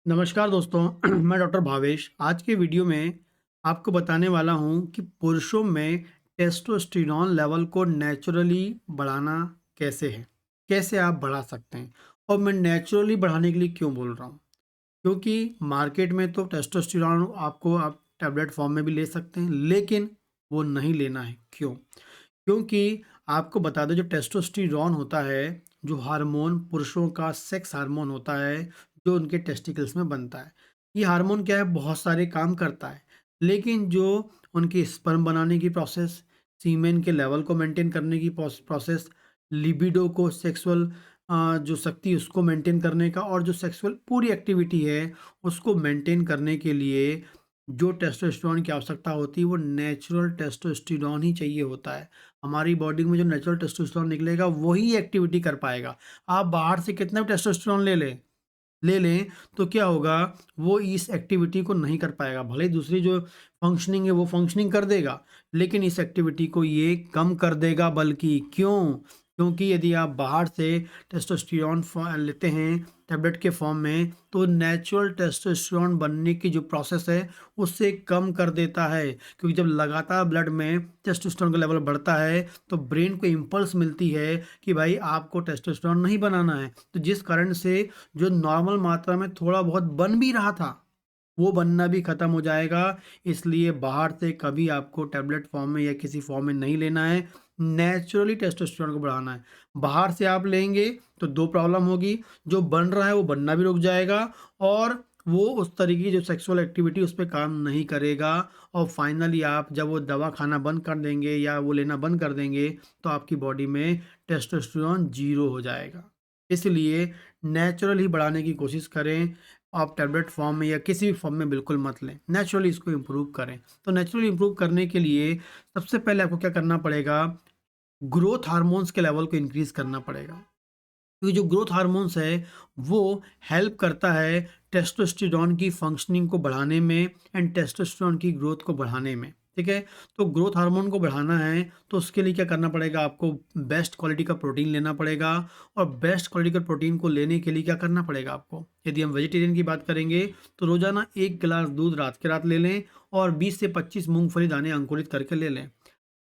नमस्कार दोस्तों मैं डॉक्टर भावेश आज के वीडियो में आपको बताने वाला हूं कि पुरुषों में टेस्टोस्टेरोन लेवल को नेचुरली बढ़ाना कैसे है। कैसे आप बढ़ा सकते हैं। और मैं नेचुरली बढ़ाने के लिए क्यों बोल रहा हूं, क्योंकि मार्केट में तो टेस्टोस्टेरोन आपको आप टैबलेट फॉर्म में भी ले सकते हैं, लेकिन वो नहीं लेना है। क्यों? क्योंकि आपको बता दें, जो टेस्टोस्टेरोन होता है, जो हार्मोन पुरुषों का सेक्स हार्मोन होता है, जो उनके टेस्टिकल्स में बनता है। ये हार्मोन क्या है, बहुत सारे काम करता है, लेकिन जो उनकी स्पर्म बनाने की प्रोसेस, सीमेन के लेवल को मेंटेन करने की प्रोसेस, लिबिडो को सेक्सुअल जो शक्ति उसको मेंटेन करने का, और जो सेक्सुअल पूरी एक्टिविटी है उसको मेंटेन करने के लिए जो टेस्टोस्टेरोन की आवश्यकता होती है, वो नेचुरल टेस्टोस्टेरोन ही चाहिए होता है। हमारी बॉडी में जो नेचुरल टेस्टोस्टेरोन निकलेगा वही एक्टिविटी कर पाएगा। आप बाहर से कितना भी टेस्टोस्टेरोन ले लें तो क्या होगा, वो इस एक्टिविटी को नहीं कर पाएगा। भले ही दूसरी जो फंक्शनिंग है वो फंक्शनिंग कर देगा, लेकिन इस एक्टिविटी को ये कम कर देगा। बल्कि क्यों? क्योंकि यदि आप बाहर से टेस्टोस्टेरोन लेते हैं टैबलेट के फॉर्म में, तो नेचुरल टेस्टोस्टेरोन बनने की जो प्रोसेस है उससे कम कर देता है। क्योंकि जब लगातार ब्लड में टेस्टोस्टेरोन का लेवल बढ़ता है तो ब्रेन को इम्पल्स मिलती है कि भाई आपको टेस्टोस्टेरोन नहीं बनाना है। तो जिस कारण से जो नॉर्मल मात्रा में थोड़ा बहुत बन भी रहा था, वो बनना भी खत्म हो जाएगा। इसलिए बाहर से कभी आपको टैबलेट फॉर्म में या किसी फॉर्म में नहीं लेना है, नेचुरली टेस्टोस्टेरोन को बढ़ाना है। बाहर से आप लेंगे तो दो प्रॉब्लम होगी, जो बन रहा है वो बनना भी रुक जाएगा, और वो उस तरीके की जो सेक्सुअल एक्टिविटी उस पे काम नहीं करेगा। और फाइनली आप जब वो दवा खाना बंद कर देंगे या वो लेना बंद कर देंगे, तो आपकी बॉडी में टेस्टोस्टेरोन ज़ीरो हो जाएगा। इसलिए नेचुरल ही बढ़ाने की कोशिश करें। आप टैबलेट फॉर्म में या किसी भी फॉर्म में बिल्कुल मत लें, नेचुरली इसको इम्प्रूव करें। तो नेचुरली इम्प्रूव करने के लिए सबसे पहले आपको क्या करना पड़ेगा, ग्रोथ हार्मोन्स के लेवल को इंक्रीज़ करना पड़ेगा। क्योंकि जो ग्रोथ हार्मोन्स है वो हेल्प करता है टेस्टोस्टेरोन की फंक्शनिंग को बढ़ाने में एंड टेस्टोस्टेरोन की ग्रोथ को बढ़ाने में। ठीक है? तो ग्रोथ हार्मोन को बढ़ाना है तो उसके लिए क्या करना पड़ेगा, आपको बेस्ट क्वालिटी का प्रोटीन लेना पड़ेगा। और बेस्ट क्वालिटी का प्रोटीन को लेने के लिए क्या करना पड़ेगा आपको, यदि हम वेजिटेरियन की बात करेंगे तो रोज़ाना 1 गिलास दूध रात के रात ले लें, और 20 से 25 मूँगफली दाने अंकुरित करके ले लें।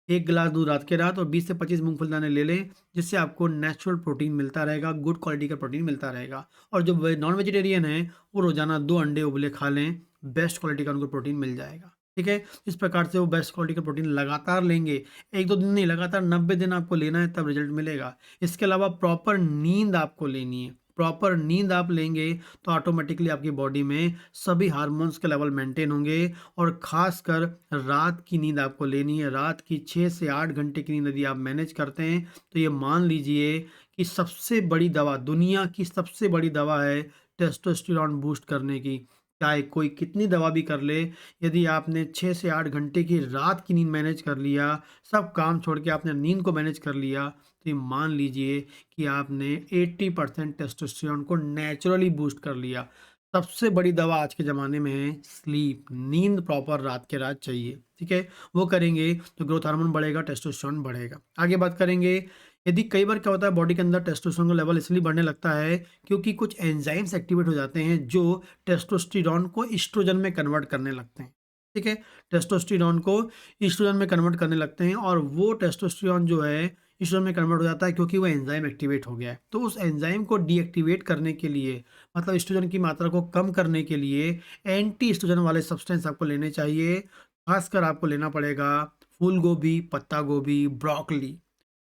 1 गिलास दूध रात के रात और 20 से 25 मूँगफली दाने ले लें, जिससे आपको नेचुरल प्रोटीन मिलता रहेगा, गुड क्वालिटी का प्रोटीन मिलता रहेगा। और जो नॉन वेजिटेरियन हैं, वो रोज़ाना 2 अंडे उबले खा लें, बेस्ट क्वालिटी का उनको प्रोटीन मिल जाएगा। ठीक है? इस प्रकार से वो बेस्ट क्वालिटी का प्रोटीन लगातार लेंगे, 1-2 दिन नहीं, लगातार 90 दिन आपको लेना है, तब रिज़ल्ट मिलेगा। इसके अलावा प्रॉपर नींद आपको लेनी है। प्रॉपर नींद आप लेंगे तो ऑटोमेटिकली आपकी बॉडी में सभी हार्मोन्स के लेवल मेंटेन होंगे। और ख़ासकर रात की नींद आपको लेनी है। रात की 6 से 8 घंटे की नींद यदि आप मैनेज करते हैं, तो ये मान लीजिए कि सबसे बड़ी दवा, दुनिया की सबसे बड़ी दवा है टेस्टोस्टेरोन बूस्ट करने की। चाहे कोई कितनी दवा भी कर ले, यदि आपने 6 से 8 घंटे की रात की नींद मैनेज कर लिया, सब काम छोड़ के आपने नींद को मैनेज कर लिया, तो ये मान लीजिए कि आपने 80% टेस्टोस्टेरोन को नेचुरली बूस्ट कर लिया। सबसे बड़ी दवा आज के ज़माने में है स्लीप, नींद प्रॉपर रात के रात चाहिए। ठीक है? वो करेंगे तो ग्रोथ हार्मोन बढ़ेगा, टेस्टोस्टेरोन बढ़ेगा। आगे बात करेंगे, यदि कई बार क्या होता है बॉडी के अंदर टेस्टोस्टेरोन का लेवल इसलिए बढ़ने लगता है क्योंकि कुछ एंजाइम्स एक्टिवेट हो जाते हैं जो टेस्टोस्टेरोन को एस्ट्रोजन में कन्वर्ट करने लगते हैं। ठीक है? टेस्टोस्टेरोन को एस्ट्रोजन में कन्वर्ट करने लगते हैं, और वो टेस्टोस्टेरोन जो है एस्ट्रोजन में कन्वर्ट हो जाता है क्योंकि वो एंजाइम एक्टिवेट हो गया है। तो उस एंजाइम को डीएक्टिवेट करने के लिए, मतलब एस्ट्रोजन की मात्रा को कम करने के लिए, एंटी एस्ट्रोजन वाले सब्सटेंस आपको लेने चाहिए। खासकर आपको लेना पड़ेगा फूल गोभी, पत्ता गोभी, ब्रोकली।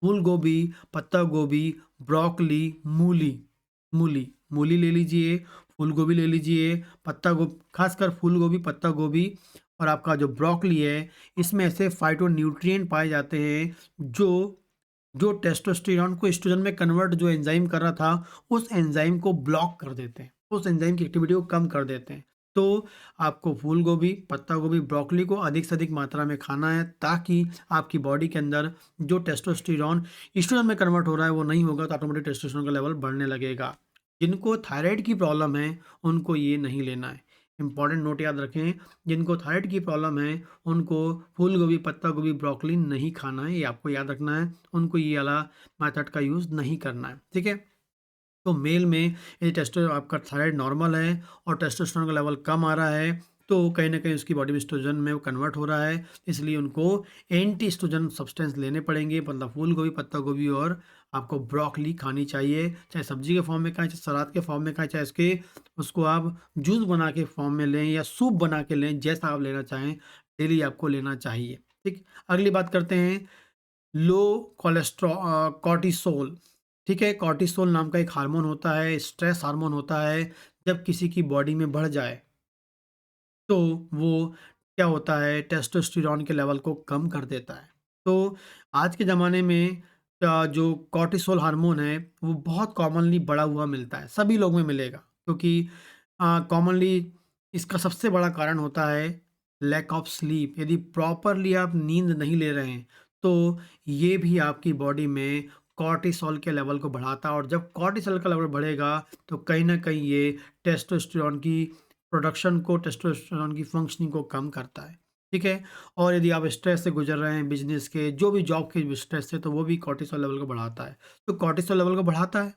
फूल गोभी, पत्ता गोभी, ब्रोकली, मूली, मूली, मूली ले लीजिए, फूल गोभी ले लीजिए, पत्ता खासकर फूल गोभी, पत्ता गोभी, और आपका जो ब्रोकली है, इसमें ऐसे फाइटोन्यूट्रिएंट पाए जाते हैं जो जो टेस्टोस्टेरोन को एस्ट्रोजन में कन्वर्ट जो एंजाइम कर रहा था, उस एंजाइम को ब्लॉक कर देते हैं, उस एंजाइम की एक्टिविटी को कम कर देते हैं। तो आपको फूल गोभी, पत्ता गोभी, ब्रोकली को अधिक से अधिक मात्रा में खाना है, ताकि आपकी बॉडी के अंदर जो टेस्टोस्टेरोन एस्ट्रोजन में कन्वर्ट हो रहा है वो नहीं होगा, तो ऑटोमेटिक टेस्टोस्टेरोन का लेवल बढ़ने लगेगा। जिनको थायराइड की प्रॉब्लम है उनको ये नहीं लेना है। इंपॉर्टेंट नोट याद रखें, जिनको थायराइड की प्रॉब्लम है उनको फूल गोभी, पत्ता गोभी, ब्रोकली नहीं खाना है, ये आपको याद रखना है। उनको ये वाला मेथड का यूज़ नहीं करना है। ठीक है? तो मेल में ये टेस्टो आपका थायराइड नॉर्मल है और टेस्टोस्टेरोन का लेवल कम आ रहा है, तो कहीं न कहीं उसकी बॉडी में एस्ट्रोजन में वो कन्वर्ट हो रहा है, इसलिए उनको एंटी एस्ट्रोजन सब्सटेंस लेने पड़ेंगे, मतलब फूल गोभी, पत्ता गोभी और आपको ब्रोकोली खानी चाहिए, चाहे सब्जी के फॉर्म में खाएँ, चाहे सलाद के फॉर्म में खाएँ, चाहे उसको आप जूस बना के फॉर्म में लें या सूप बना के लें, जैसा आप लेना चाहें, डेली आपको लेना चाहिए, ठीक? अगली बात करते हैं लो कॉर्टिसोल, ठीक है? कॉर्टिसोल नाम का एक हार्मोन होता है, स्ट्रेस हार्मोन होता है, जब किसी की बॉडी में बढ़ जाए, तो वो क्या होता है टेस्टोस्टेरोन के लेवल को कम कर देता है। तो आज के ज़माने में जो कॉर्टिसोल हार्मोन है, वो बहुत कॉमनली बढ़ा हुआ मिलता है, सभी लोग में मिलेगा क्योंकि कॉमनली इसका सबसे बड़ा कारण होता है लैक ऑफ स्लीप। यदि प्रॉपरली आप नींद नहीं ले रहे हैं, तो ये भी आपकी बॉडी में कॉर्टिसोल के लेवल को बढ़ाता है और जब कॉर्टिसोल का लेवल बढ़ेगा, तो कहीं न कहीं ये टेस्टोस्टेरोन की प्रोडक्शन को, टेस्टोस्टेरोन की फंक्शनिंग को कम करता है, ठीक है? और यदि आप स्ट्रेस से गुज़र रहे हैं, बिज़नेस के, जो भी जॉब के स्ट्रेस से, तो वो भी कॉर्टिसोल लेवल को बढ़ाता है। तो कॉर्टिसोल लेवल को बढ़ाता है,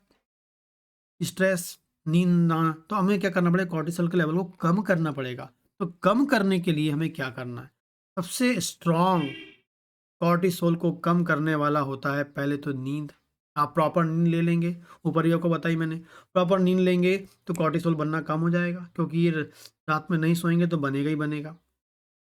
स्ट्रेस, नींद ना, तो हमें क्या करना पड़ेगा, कॉर्टिसोल के लेवल को कम करना पड़ेगा। तो कम करने के लिए हमें क्या करना है? सबसे स्ट्रॉन्ग कॉर्टिसोल को कम करने वाला होता है पहले तो नींद। आप प्रॉपर नींद ले लेंगे, ऊपर ही आपको बताई मैंने, प्रॉपर नींद लेंगे तो कॉर्टिसोल बनना कम हो जाएगा क्योंकि ये रात में नहीं सोएँगे तो बनेगा ही बनेगा।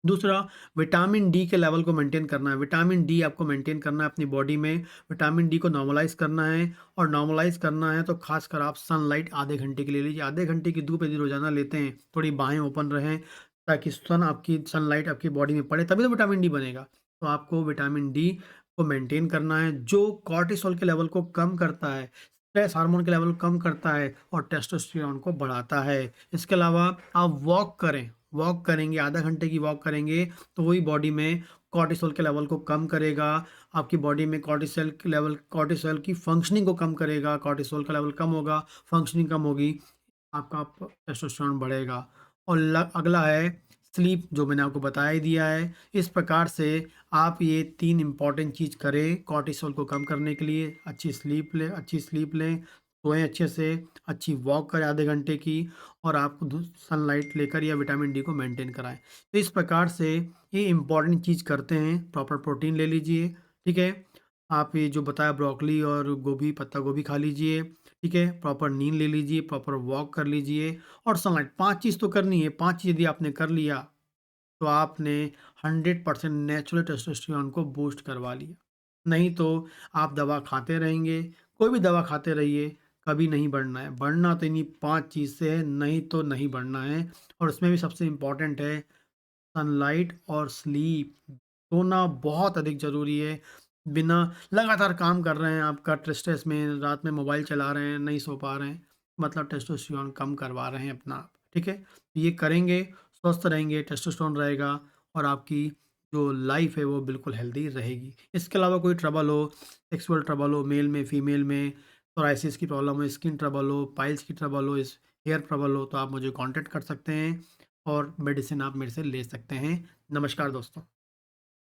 दूसरा, विटामिन डी के लेवल को मेंटेन करना है। विटामिन डी आपको मेंटेन करना है अपनी बॉडी में, विटामिन डी को नॉर्मलाइज़ करना है और नॉर्मलाइज़ करना है तो ख़ासकर आप सनलाइट आधे घंटे के लिए लीजिए। आधे घंटे की धूप यदि रोज़ाना लेते हैं, थोड़ी बाहें ओपन रहें ताकि सनलाइट आपकी बॉडी में पड़े, तभी तो विटामिन डी बनेगा। तो आपको विटामिन डी को मेंटेन करना है, जो कॉर्टिसोल के लेवल को कम करता है, स्ट्रेस हार्मोन के लेवल को कम करता है और टेस्टोस्टेरोन को बढ़ाता है। इसके अलावा आप वॉक करें, वॉक करेंगे, आधा घंटे की वॉक करेंगे, तो वही बॉडी में कॉर्टिसोल के लेवल को कम करेगा। आपकी बॉडी में कॉर्टिसोल की फंक्शनिंग को कम करेगा, कॉर्टिसोल का लेवल कम होगा, फंक्शनिंग कम होगी, आपका टेस्टोस्टेरोन बढ़ेगा। और अगला है स्लीप, जो मैंने आपको बता ही दिया है। इस प्रकार से आप ये 3 इम्पॉर्टेंट चीज़ करें कॉर्टिसोल को कम करने के लिए। अच्छी स्लीप लें, सोएं अच्छे से, अच्छी वॉक करें आधे घंटे की और आप सनलाइट लेकर या विटामिन डी को मेंटेन कराएं। तो इस प्रकार से ये इम्पॉर्टेंट चीज़ करते हैं। प्रॉपर प्रोटीन ले लीजिए, ठीक है? आप ये जो बताया ब्रोकोली और गोभी, पत्ता गोभी खा लीजिए, ठीक है? प्रॉपर नींद ले लीजिए, प्रॉपर वॉक कर लीजिए और सनलाइट, 5 चीज़ तो करनी है। 5 चीज़ यदि आपने कर लिया, तो आपने 100% नेचुरल टेस्टोस्टेरोन को बूस्ट करवा लिया। नहीं तो आप दवा खाते रहेंगे, कोई भी दवा खाते रहिए, कभी नहीं बढ़ना है। बढ़ना तो इन्हीं 5 चीज़ से है, नहीं तो नहीं बढ़ना है और उसमें भी सबसे इम्पोर्टेंट है सनलाइट और स्लीप। सोना बहुत अधिक ज़रूरी है। बिना लगातार काम कर रहे हैं, आपका स्ट्रेस में रात में मोबाइल चला रहे हैं, नहीं सो पा रहे हैं, मतलब टेस्टोस्टेरोन कम करवा रहे हैं अपना आप, ठीक है? ये करेंगे, स्वस्थ रहेंगे, टेस्टोस्टेरोन रहेगा और आपकी जो लाइफ है वो बिल्कुल हेल्दी रहेगी। इसके अलावा कोई ट्रबल हो, सेक्सुअल ट्रबल हो, मेल में, फीमेल में, सोराइसिस की प्रॉब्लम हो, स्किन ट्रबल हो, पाइल्स की ट्रबल हो, इस हेयर ट्रबल हो, तो आप मुझे कॉन्टैक्ट कर सकते हैं और मेडिसिन आप मेरे से ले सकते हैं। नमस्कार दोस्तों।